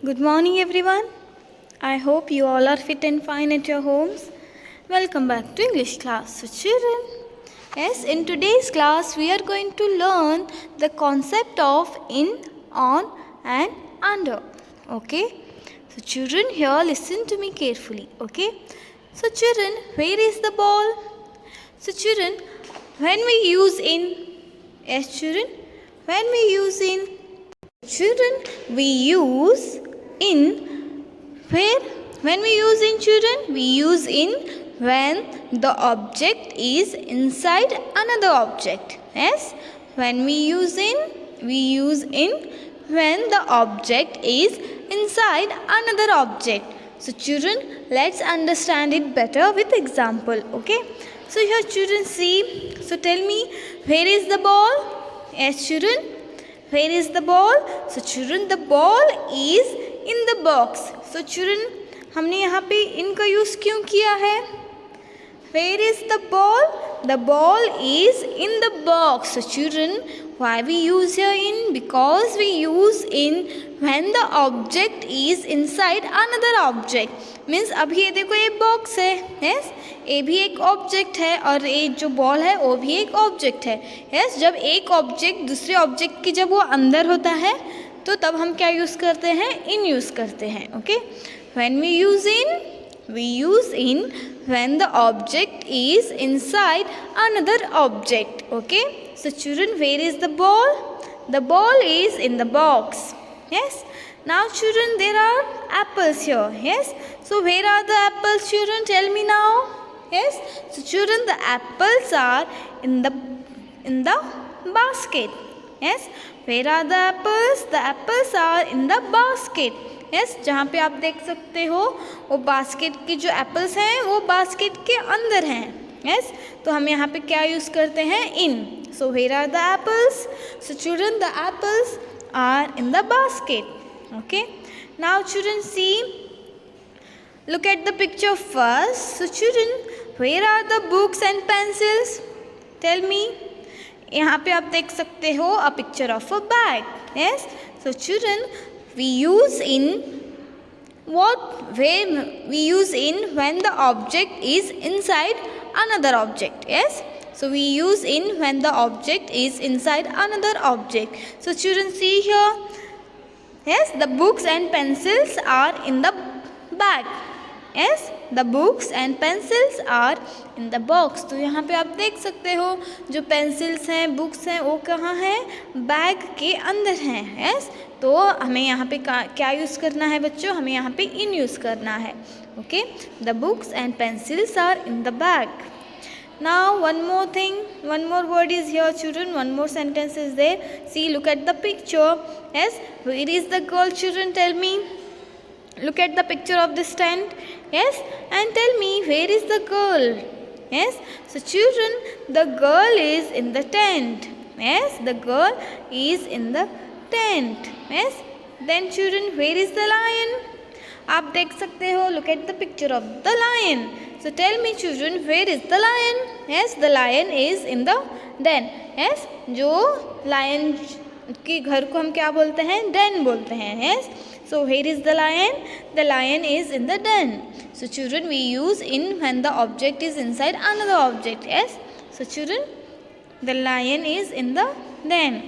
Good morning, everyone. I hope you all are fit and fine at your homes. Welcome back to English class. So, children, yes, in today's class, we are going to learn the concept of in, on, and under. Okay? So, children, here listen to me carefully. Okay? So, children, where is the ball? So, children, when we use in, yes, children, when we use in, children, we use in where? When we use in, children, we use in when the object is inside another object. Yes, when we use in when the object is inside another object. So children, let's understand it better with example. Okay, so here children, see, so tell me, where is the ball? Yes, children, where is the ball? So children, the ball is in the box. So children, हमने यहाँ पे in का use क्यों किया है? Where is the ball? The ball is in the box. So children, why we use here in? Because we use in when the object is inside another object. Means अभी ये देखो ये box है, yes, ये भी एक object है और ये जो बॉल है वो भी एक ऑब्जेक्ट है. यस, जब एक ऑब्जेक्ट दूसरे ऑब्जेक्ट की जब वो अंदर होता है तो तब हम क्या यूज़ करते हैं? इन यूज़ करते हैं. Okay, when we use in when the object is inside another object. Okay, so children, where is the ball? The ball is in the box. Yes, now children, there are apples here. Yes, so where are the apples, children? Tell me now. Yes, so children, the apples are in the basket. Yes, where are the apples? The apples are in the basket. Yes, जहाँ पे आप देख सकते हो वो basket के जो apples हैं वो बास्केट के अंदर हैं. यस, तो हम यहाँ पे क्या यूज़ करते हैं? In. So where are the apples? So children, the apples are in the basket. Okay, now children, see, look at the picture first. So children, where are the books and pencils? Tell me. यहाँ पे आप देख सकते हो a picture of a bag. Yes, so children, we use in when the object is inside another object. Yes, so we use in when the object is inside another object. So children, see here, yes, the books and pencils are in the bag. Yes, the books and pencils are in the box. तो यहाँ पे आप देख सकते हो जो pencils हैं, books हैं, वो कहाँ हैं? बैग के अंदर हैं. यस, तो हमें यहाँ पे क्या यूज़ करना है बच्चों? हमें यहाँ पे इन यूज़ करना है. Okay, the books and pencils are in the bag. Now one more thing, one more word is here, children, one more sentence is there. See, look at the picture. Yes, where is the girl, children? Tell me. Look at the picture of this tent. Yes, and tell me, where is the girl? Yes, so children, the girl is in the tent. Yes, the girl is in the tent. Yes, then children, where is the lion? आप देख सकते हो, look at the picture of the lion. So tell me children, where is the lion? Yes, the lion is in the den. Yes, जो lion के घर को हम क्या बोलते हैं? Den बोलते हैं. Yes, so where is the lion? The lion is in the den. So children, we use in when the object is inside another object. Yes, so children, the lion is in the den.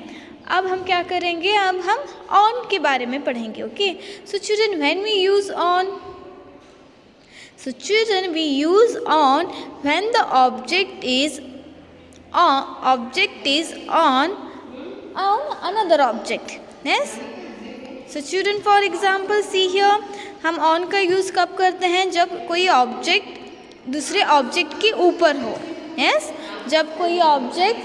अब हम क्या करेंगे? अब हम on के बारे में पढ़ेंगे. Okay, so children, when we use on, so children, we use on when the object is on another object. Yes, so children, for example, see here, हम on का यूज़ कब करते हैं? जब कोई ऑब्जेक्ट दूसरे ऑब्जेक्ट के ऊपर हो. यस, जब कोई ऑब्जेक्ट,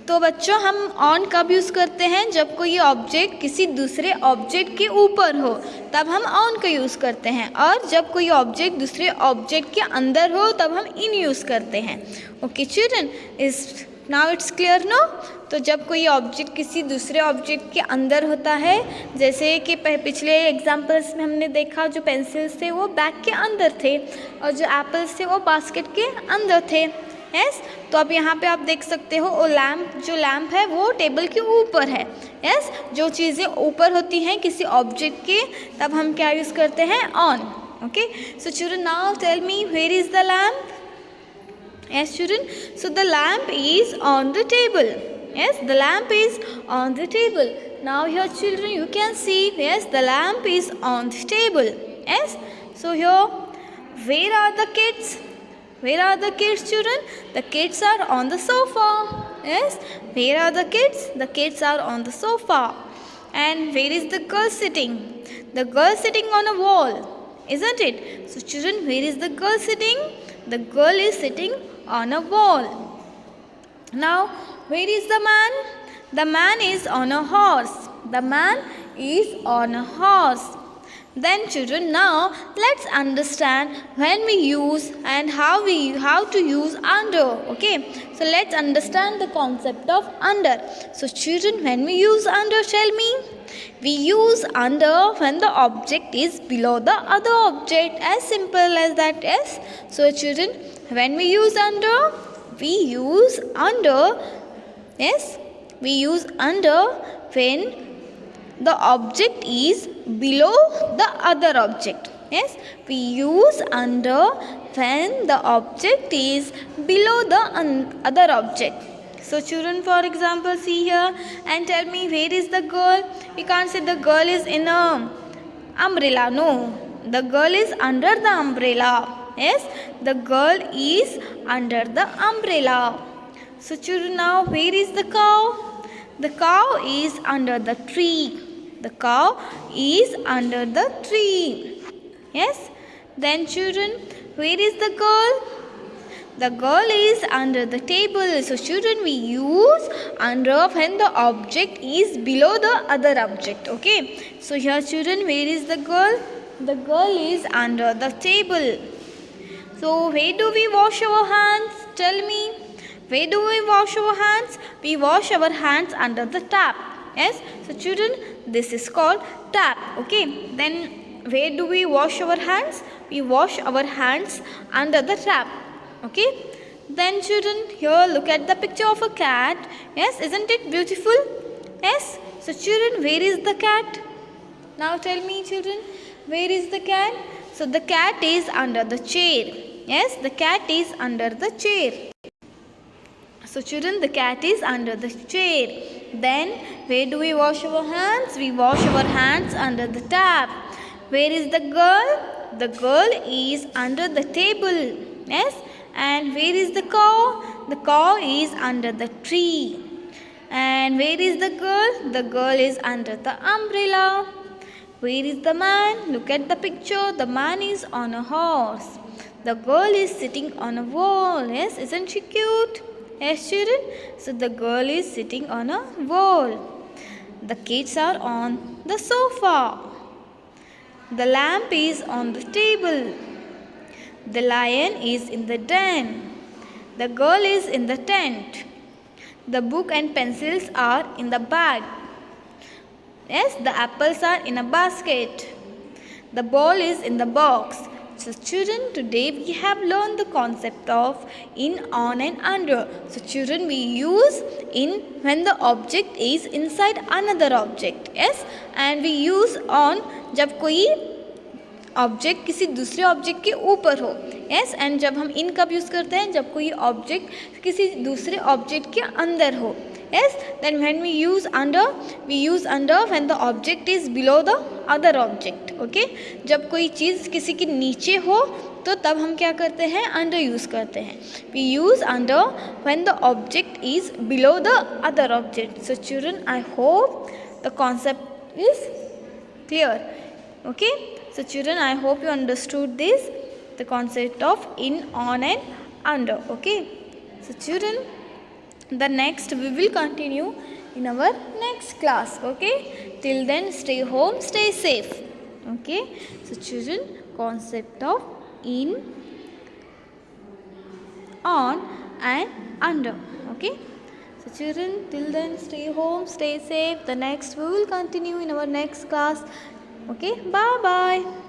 तो बच्चों हम ऑन कब यूज़ करते हैं? जब कोई ऑब्जेक्ट किसी दूसरे ऑब्जेक्ट के ऊपर हो, तब हम ऑन का यूज़ करते हैं. और जब कोई ऑब्जेक्ट दूसरे ऑब्जेक्ट के अंदर हो, तब हम इन यूज़ करते हैं. ओके चिल्ड्रन, इस नाउ इट्स क्लियर नो? तो जब कोई ऑब्जेक्ट किसी दूसरे ऑब्जेक्ट के अंदर होता है, जैसे कि पिछले एग्जांपल्स में हमने देखा, जो पेंसिल्स थे वो बैग के अंदर थे और जो एप्पल्स थे वो बास्केट के अंदर थे. यस। तो अब यहाँ पे आप देख सकते हो वो लैम्प है वो टेबल के ऊपर है। यस, जो चीज़ें ऊपर होती हैं किसी ऑब्जेक्ट के तब हम क्या यूज़ करते हैं, on. Okay, so children now tell me where is the lamp. Yes children, so the lamp is on the table. Yes, the lamp is on the table. Now here children you can see, yes, the lamp is on the table. Yes, so here where are the kids? Where are the kids children? The kids are on the sofa. Yes, where are the kids? The kids are on the sofa. And where is the girl sitting? The girl sitting on a wall, isn't it? So children, where is the girl sitting? The girl is sitting on a wall. Now where is the man? The man is on a horse. The man is on a horse. Then children, now let's understand when we use and how to use under. Okay, so let's understand the concept of under. So children, when we use under, tell me. We use under when the object is below the other object, as simple as that. Yes, so children, when we use under, yes, we use under when the object is below the other object. Yes, we use under when the object is below the other object. So children, for example, see here and tell me where is the girl. You can't say the girl is in a umbrella. No, the girl is under the umbrella. Yes, the girl is under the umbrella. So children, now where is the cow? The cow is under the tree. The cow is under the tree. Yes. Then children, where is the girl? The girl is under the table. So children, we use under when the object is below the other object. Okay. So here children, where is the girl? The girl is under the table. So where do we wash our hands? Tell me. Where do we wash our hands? We wash our hands under the tap. Yes. So children, this is called tap. Okay. Then where do we wash our hands? We wash our hands under the tap. Okay. Then children, here look at the picture of a cat. Yes, isn't it beautiful? Yes. So children, where is the cat? Now tell me children, where is the cat? So the cat is under the chair. Yes, the cat is under the chair. So children, the cat is under the chair. Then where do we wash our hands? We wash our hands under the tap. Where is the girl? The girl is under the table. Yes. And where is the cow? The cow is under the tree. And where is the girl? The girl is under the umbrella. Where is the man? Look at the picture. The man is on a horse. The girl is sitting on a wall. Yes, isn't she cute? Yes, children. So the girl is sitting on a wall. The kids are on the sofa. The lamp is on the table. The lion is in the den. The girl is in the tent. The book and pencils are in the bag. Yes, the apples are in a basket. The ball is in the box. So children, today we have learned the concept of in, on and under. So children, we use in when the object is inside another object. Yes, and we use on जब कोई object किसी दूसरे object के ऊपर हो. Yes, and जब हम इन कब यूज़ करते हैं, जब कोई ऑब्जेक्ट किसी दूसरे ऑब्जेक्ट के अंदर हो. Yes, then when we use under when the object is below the other object. Okay, जब कोई चीज़ किसी के नीचे हो तो तब हम क्या करते हैं, अंडर यूज़ करते हैं. We use under when the object is below the other object. So children, I hope the concept is clear. Okay, so children, I hope you understood this, the concept of in, on and under. Okay, so children, the next we will continue in our next class. Okay, till then stay home, stay safe. Okay, so children, concept of in, on and under. Okay, so children, till then stay home, stay safe. The next we will continue in our next class. Okay, bye bye.